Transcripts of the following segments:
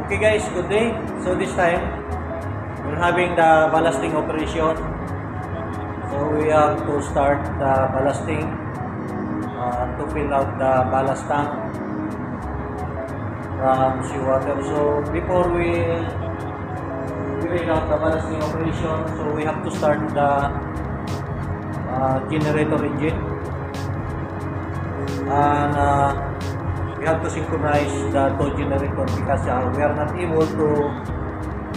Okay guys, good day. So this time, we're having the ballasting operation. So we have to start the ballasting to fill out the ballast tank from seawater. So before we fill out the ballasting operation, so we have to start the generator engine. And we have to synchronize the two generators because we are not able to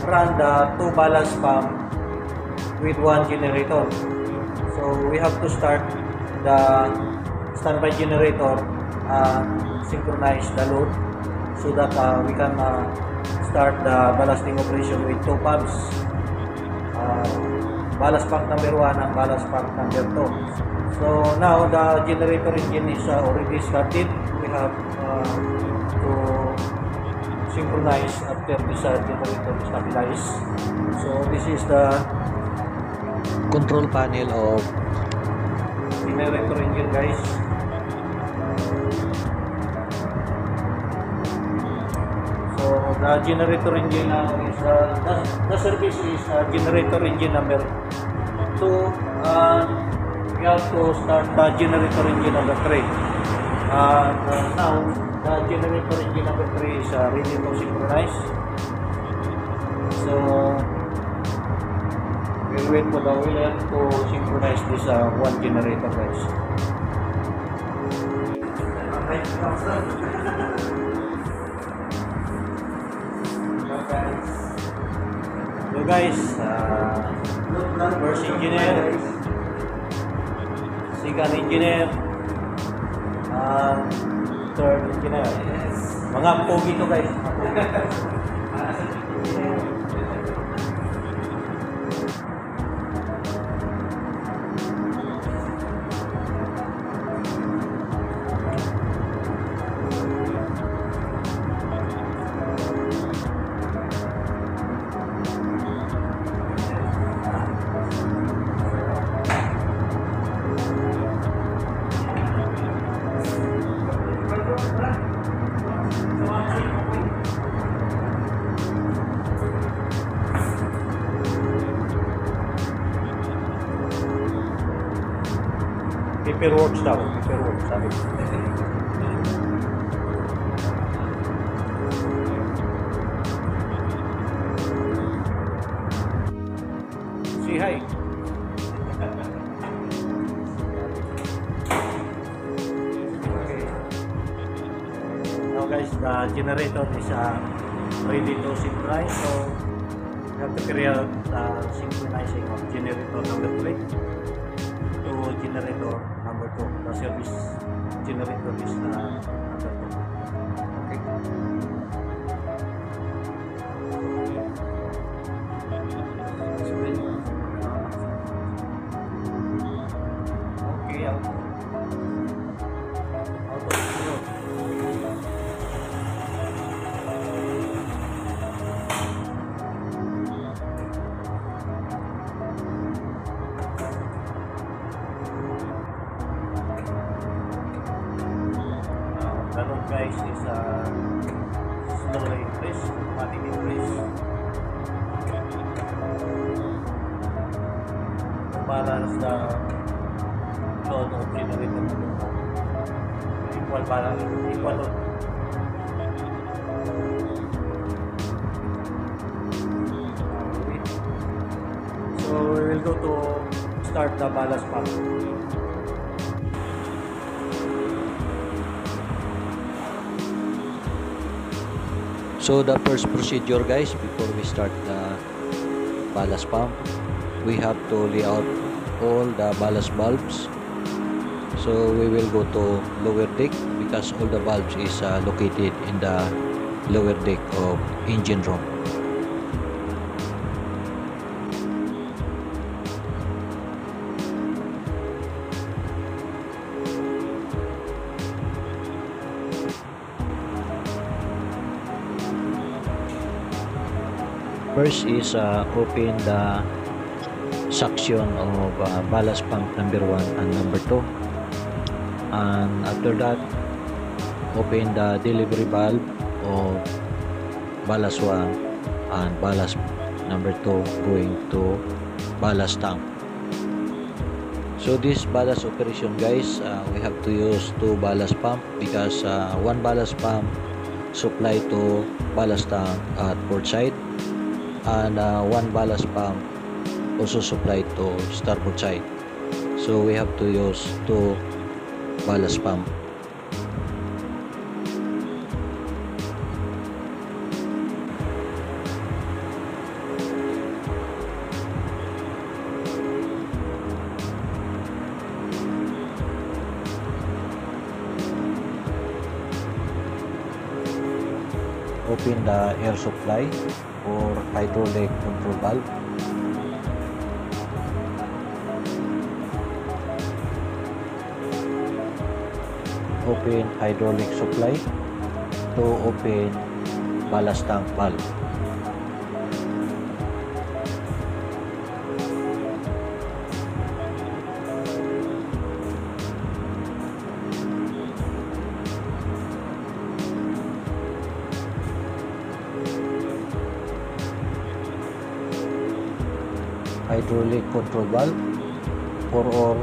run the two ballast pump with one generator. So we have to start the standby generator and synchronize the load so that we can start the ballasting operation with two pumps. Ballast pump number 1 and ballast pump number 2. So now the generator engine is already started. We have to synchronize after this generator stabilize. So this is the control panel of generator engine, guys. So the generator engine now is the service is generator engine number 2. We have to start the generator engine number 3. Now the generator engine number 3 is ready to synchronize. So we'll wait for the wheeler to synchronize this one generator, guys. So guys, first engineer, second engineer, third engineer. Mga pogi to, guys. Paperworks daw, paperworks sabi. Say hi. Okay. Now guys, the generator is ready to synchronize, so we have to carry out the synchronizing of generator number 3 to generator number 2. The service generator is number 2. Okay. Okay, out of zero. Ganun guys is slowly increase, automatic increase to balance the load of generator. Equal balance, equal load. So we will go to start the ballast pump. So the first procedure, guys, before we start the ballast pump, we have to lay out all the ballast valves. So we will go to lower deck because all the valves is located in the lower deck of engine room. First is open the suction of ballast pump number 1 and number 2, and after that open the delivery valve of ballast 1 and ballast number 2 going to ballast tank. So this ballast operation guys, we have to use 2 ballast pump because 1 ballast pump supply to ballast tank at port side, and 1 ballast pump also supplied to starboard side. So we have to use 2 ballast pump. Open the air supply or hydraulic control valve. Open hydraulic supply to open ballast tank valve. Hydraulic control valve for all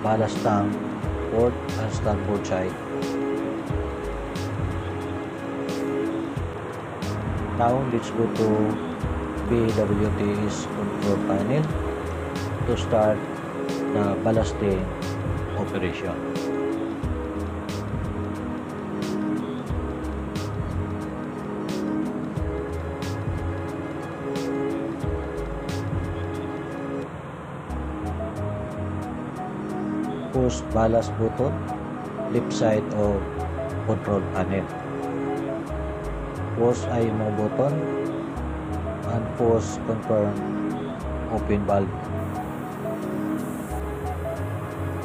ballast tank port and starboard side. Now let's go to BWT's control panel to start the ballasting operation. Push ballast button left side of control panel. Push IMO button and push confirm open valve.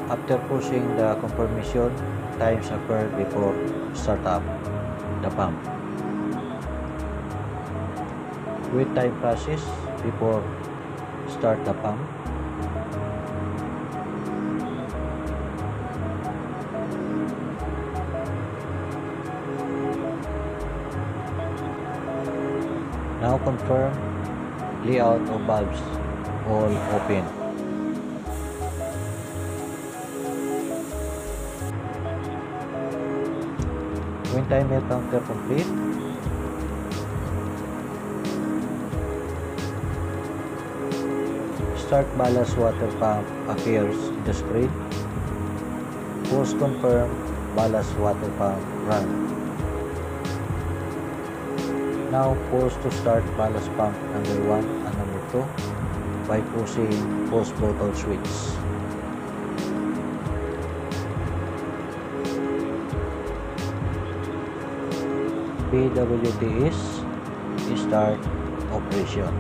After pushing the confirmation, times appear before startup the pump. Wait time passes before start the pump. Now confirm layout of valves all open. When timer counter complete, start ballast water pump appears in the screen. Push confirm ballast water pump run. Now push to start ballast pump number 1 and number 2 by pushing push button switch. BWTS start operation.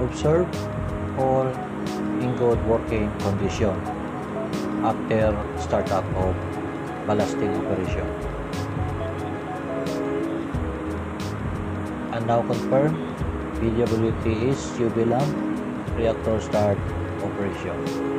Observe all in good working condition after startup of ballasting operation. And now confirm BWT is UV lamp reactor start operation.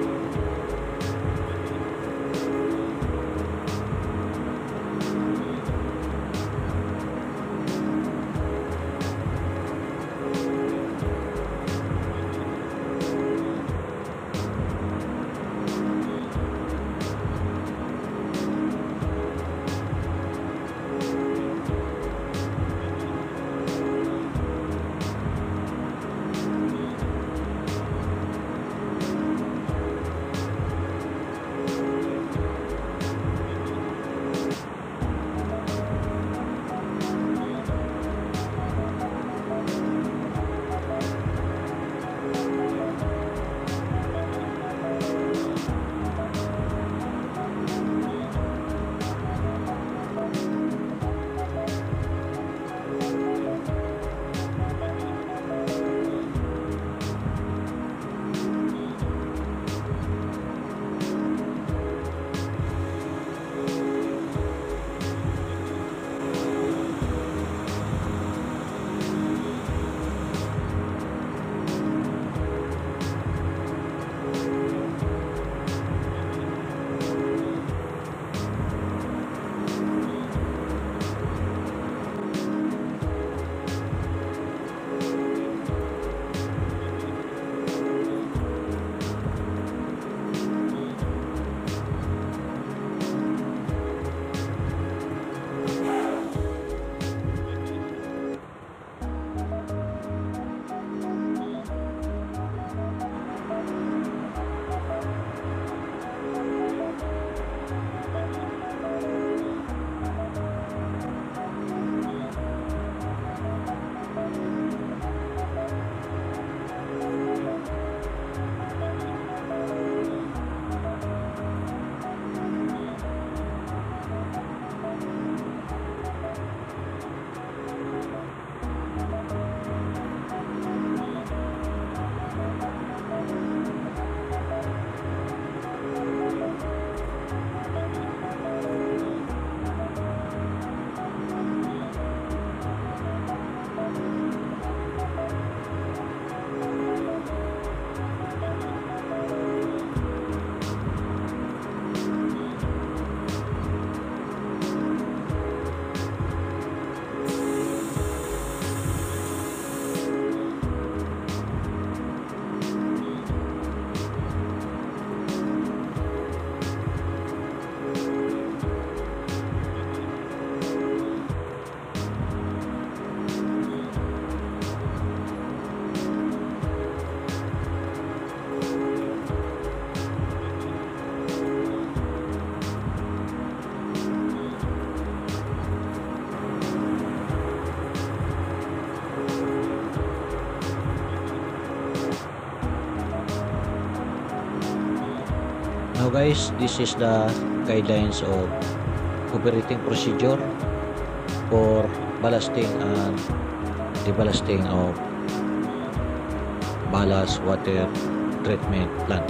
So guys, this is the guidelines of operating procedure for ballasting and deballasting of ballast water treatment plant.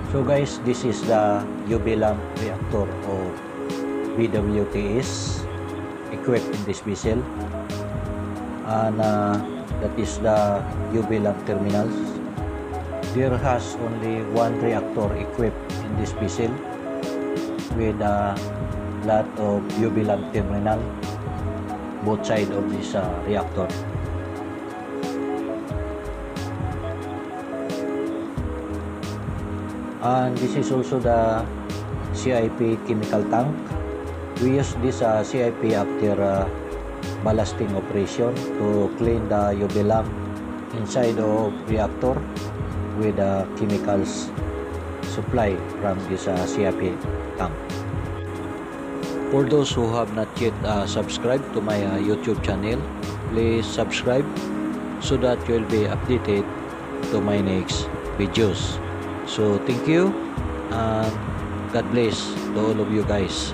So guys, this is the UV lamp reactor of BWTS equipped in this vessel, and that is the UV lamp terminals. There has only one reactor equipped in this vessel with a lot of UV lamp terminal both sides of this reactor. And this is also the CIP chemical tank. We use this CIP after ballasting operation to clean the UV lamp inside of reactor with chemicals supply from this CIP tank. For those who have not yet subscribed to my YouTube channel, please subscribe so that you will be updated to my next videos. So thank you and God bless to all of you guys.